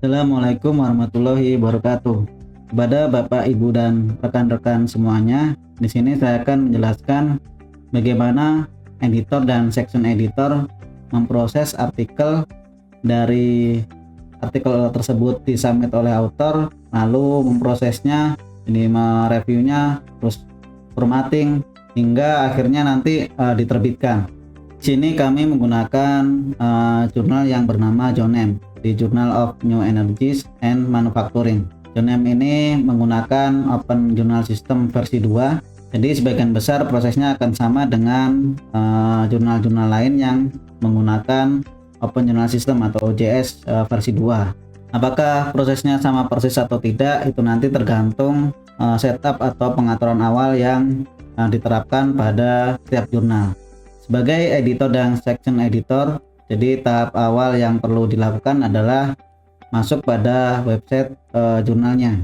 Assalamualaikum warahmatullahi wabarakatuh. Kepada Bapak, Ibu, dan rekan-rekan semuanya, di sini saya akan menjelaskan bagaimana editor dan section editor memproses artikel dari artikel tersebut disubmit oleh author, lalu memprosesnya, ini mereviewnya, terus formatting hingga akhirnya nanti diterbitkan. Di sini kami menggunakan jurnal yang bernama JONEM, di Journal of New Energies and Manufacturing. JONEM ini menggunakan Open Journal System versi 2. Jadi sebagian besar prosesnya akan sama dengan jurnal-jurnal lain yang menggunakan Open Journal System atau OJS versi 2. Apakah prosesnya sama persis atau tidak, itu nanti tergantung setup atau pengaturan awal yang diterapkan pada setiap jurnal. Sebagai editor dan section editor, jadi tahap awal yang perlu dilakukan adalah masuk pada website jurnalnya.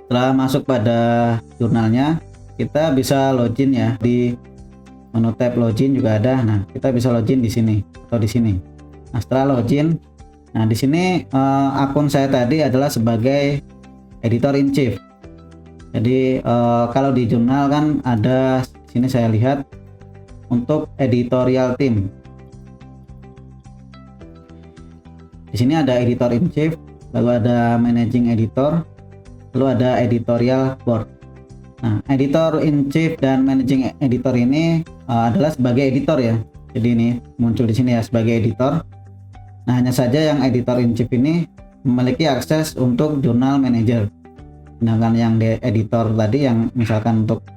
Setelah masuk pada jurnalnya, kita bisa login ya, di menu tab login juga ada. Nah, kita bisa login di sini atau di sini. Nah, setelah login, nah di sini akun saya tadi adalah sebagai editor in chief. Jadi kalau di jurnal kan ada, sini saya lihat untuk editorial team. Di sini ada editor in chief, lalu ada managing editor, lalu ada editorial board. Nah, editor in chief dan managing editor ini adalah sebagai editor ya. Jadi ini muncul di sini ya sebagai editor. Nah, hanya saja yang editor in chief ini memiliki akses untuk jurnal manager. Sedangkan yang editor tadi yang misalkan untuk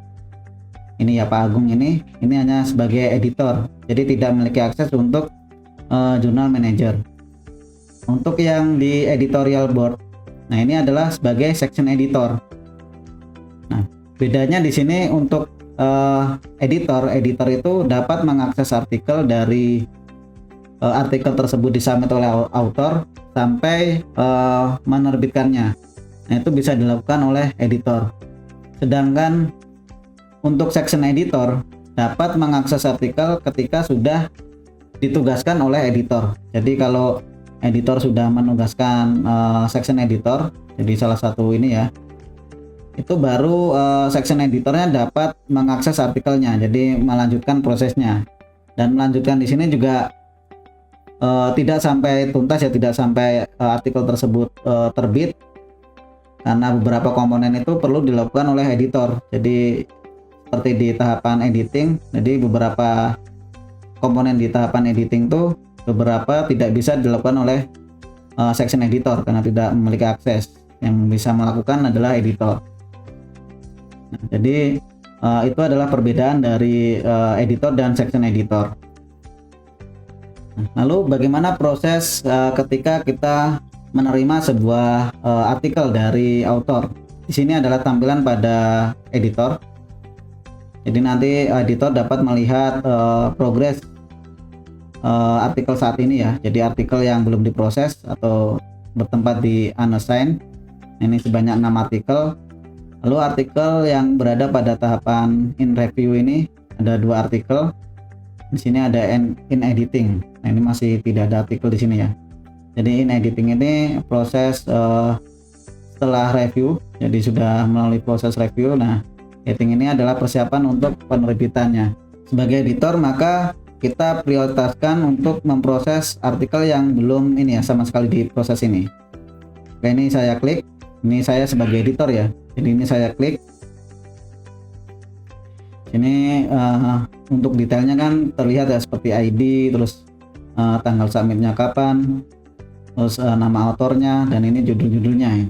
ini ya Pak Agung ini hanya sebagai editor, jadi tidak memiliki akses untuk jurnal manager. Untuk yang di editorial board, nah ini adalah sebagai section editor. Nah, bedanya di sini untuk editor itu dapat mengakses artikel dari artikel tersebut disubmit oleh author sampai menerbitkannya. Nah, itu bisa dilakukan oleh editor. Sedangkan untuk section editor dapat mengakses artikel ketika sudah ditugaskan oleh editor. Jadi kalau editor sudah menugaskan section editor, jadi salah satu ini ya, itu baru section editornya dapat mengakses artikelnya, jadi melanjutkan prosesnya. Dan melanjutkan di sini juga tidak sampai tuntas ya, tidak sampai artikel tersebut terbit, karena beberapa komponen itu perlu dilakukan oleh editor. Jadi seperti di tahapan editing, jadi beberapa komponen di tahapan editing tuh beberapa tidak bisa dilakukan oleh section editor karena tidak memiliki akses. Yang bisa melakukan adalah editor. Nah, jadi itu adalah perbedaan dari editor dan section editor. Nah, lalu bagaimana proses ketika kita menerima sebuah artikel dari author? Di sini adalah tampilan pada editor. Jadi nanti editor dapat melihat progres artikel saat ini ya. Jadi artikel yang belum diproses atau bertempat di unassigned, ini sebanyak 6 artikel. Lalu artikel yang berada pada tahapan in review ini ada 2 artikel. Di sini ada in editing. Nah, ini masih tidak ada artikel di sini ya. Jadi in editing ini proses setelah review, jadi sudah melalui proses review. Nah, editing ini adalah persiapan untuk penerbitannya. Sebagai editor maka kita prioritaskan untuk memproses artikel yang belum ini ya sama sekali diproses ini. Oke, ini saya klik. Ini saya sebagai editor ya. Jadi ini saya klik. Ini untuk detailnya kan terlihat ya seperti ID, terus tanggal submitnya kapan, terus nama autornya, dan ini judul-judulnya ya.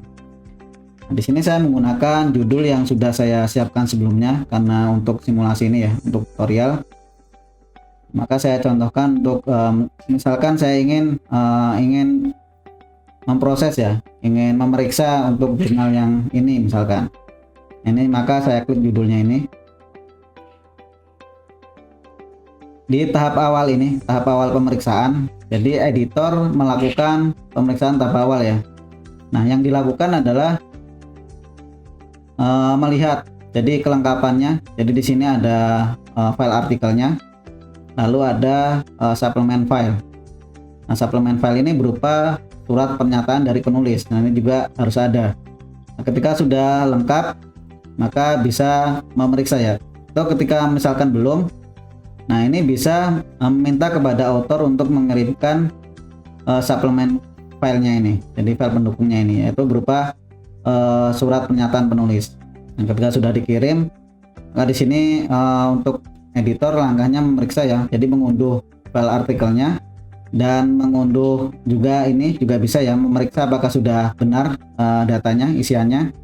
Nah, di sini saya menggunakan judul yang sudah saya siapkan sebelumnya karena untuk simulasi ini ya, untuk tutorial. Maka saya contohkan untuk misalkan saya ingin memproses ya, ingin memeriksa untuk jurnal yang ini misalkan. Ini maka saya klik judulnya ini. Di tahap awal ini, tahap awal pemeriksaan, jadi editor melakukan pemeriksaan tahap awal ya. Nah, yang dilakukan adalah melihat jadi kelengkapannya. Jadi di sini ada file artikelnya. lalu ada supplement file. Nah, supplement file ini berupa surat pernyataan dari penulis. Nah, ini juga harus ada. Nah, ketika sudah lengkap, maka bisa memeriksa ya. Atau ketika misalkan belum, nah ini bisa meminta kepada author untuk mengirimkan suplemen filenya ini. Jadi file pendukungnya ini, yaitu berupa surat pernyataan penulis. Dan ketika sudah dikirim, maka di sini untuk editor langkahnya memeriksa ya. Jadi mengunduh file artikelnya dan mengunduh juga ini juga bisa ya, memeriksa apakah sudah benar datanya, isiannya.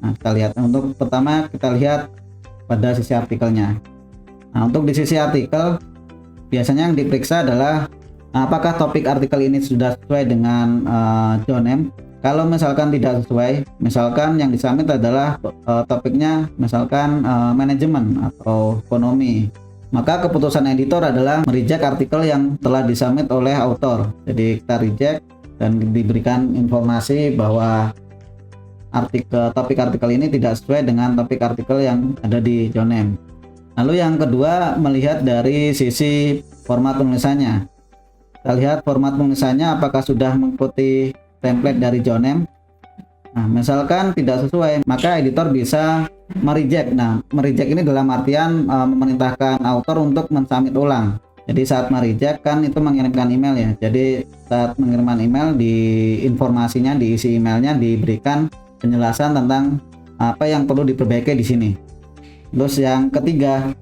Nah, kita lihat. Untuk pertama kita lihat pada sisi artikelnya. Nah, untuk di sisi artikel biasanya yang diperiksa adalah apakah topik artikel ini sudah sesuai dengan JONM. Kalau misalkan tidak sesuai, misalkan yang disubmit adalah topiknya misalkan manajemen atau ekonomi, maka keputusan editor adalah mereject artikel yang telah disubmit oleh author. Jadi kita reject dan diberikan informasi bahwa topik artikel ini tidak sesuai dengan topik artikel yang ada di JONM. Lalu yang kedua, melihat dari sisi format penulisannya. Kita lihat format penulisannya apakah sudah mengikuti template dari JONM. Nah, misalkan tidak sesuai, maka editor bisa mereject. Nah, mereject ini dalam artian memerintahkan author untuk mensubmit ulang. Jadi saat mereject kan itu mengirimkan email ya. Jadi saat mengirimkan email, di informasinya, di isi emailnya diberikan penjelasan tentang apa yang perlu diperbaiki di sini. Terus yang ketiga,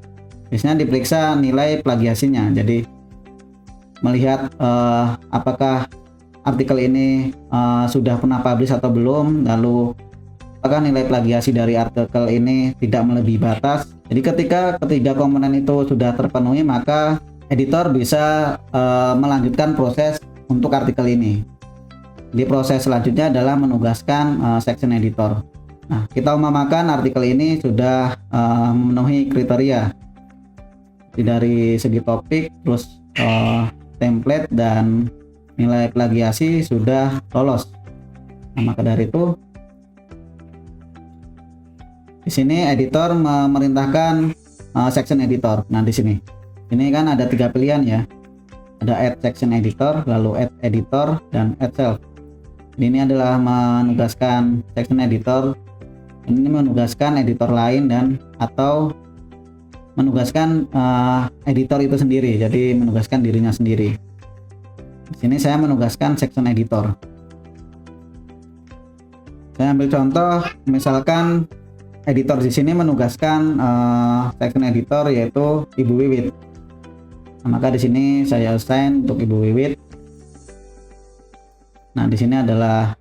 biasanya diperiksa nilai plagiasinya. Jadi melihat apakah artikel ini sudah pernah publish atau belum, lalu apakah nilai plagiasi dari artikel ini tidak melebihi batas. Jadi ketika ketiga komponen itu sudah terpenuhi, maka editor bisa melanjutkan proses untuk artikel ini. Di proses selanjutnya adalah menugaskan section editor. Nah, kita umpamakan artikel ini sudah memenuhi kriteria dari segi topik, terus template dan nilai plagiasi sudah lolos. Nah, maka dari itu di sini editor memerintahkan section editor. Nah, di sini ini kan ada 3 pilihan ya. Ada add section editor, lalu add editor, dan add self. Ini adalah menugaskan section editor, ini menugaskan editor lain, dan atau menugaskan editor itu sendiri. Jadi menugaskan dirinya sendiri. Di sini saya menugaskan section editor. Saya ambil contoh, misalkan editor di sini menugaskan section editor yaitu Ibu Wiwit. Nah, maka di sini saya assign untuk Ibu Wiwit. Nah, di sini adalah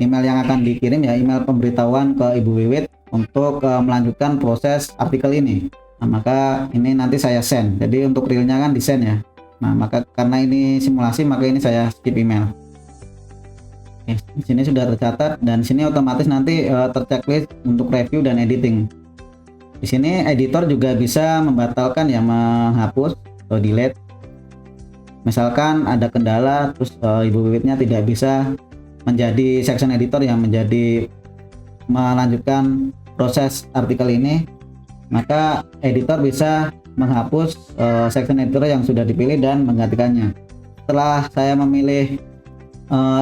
email yang akan dikirim ya, email pemberitahuan ke Ibu Wiwit untuk melanjutkan proses artikel ini. Nah, maka ini nanti saya send. Jadi untuk realnya kan di send ya. Nah, maka karena ini simulasi, maka ini saya skip email. Oke, di sini sudah tercatat dan sini otomatis nanti terchecklist untuk review dan editing. Di sini editor juga bisa membatalkan ya, menghapus atau delete. Misalkan ada kendala, terus Ibu Wiwitnya tidak bisa menjadi section editor yang melanjutkan proses artikel ini, maka editor bisa menghapus section editor yang sudah dipilih dan menggantikannya. Setelah saya memilih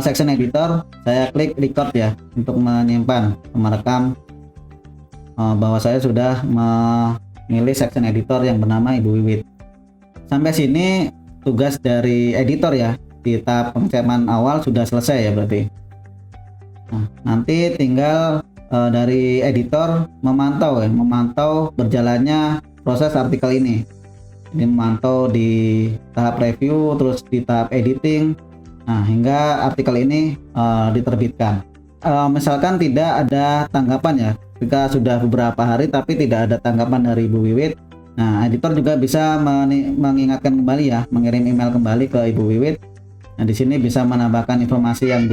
section editor, saya klik record ya untuk menyimpan, merekam bahwa saya sudah memilih section editor yang bernama Ibu Wiwit. Sampai sini tugas dari editor ya, di tahap pengecekan awal sudah selesai ya berarti. Nah, nanti tinggal dari editor memantau berjalannya proses artikel ini. Jadi memantau di tahap review, terus di tahap editing, nah hingga artikel ini diterbitkan. Misalkan tidak ada tanggapan ya, jika sudah beberapa hari tapi tidak ada tanggapan dari Ibu Wiwit, nah editor juga bisa mengingatkan kembali ya, mengirim email kembali ke Ibu Wiwit. Nah, di sini bisa menambahkan informasi yang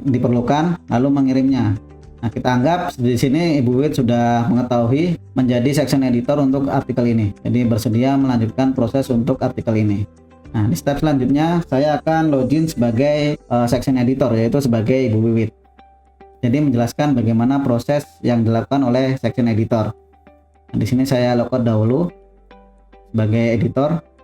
diperlukan lalu mengirimnya. Nah, kita anggap di sini Ibu Wiwit sudah mengetahui menjadi section editor untuk artikel ini. Jadi bersedia melanjutkan proses untuk artikel ini. Nah, di step selanjutnya saya akan login sebagai section editor, yaitu sebagai Ibu Wiwit. Jadi menjelaskan bagaimana proses yang dilakukan oleh section editor. Nah, di sini saya logout dahulu sebagai editor.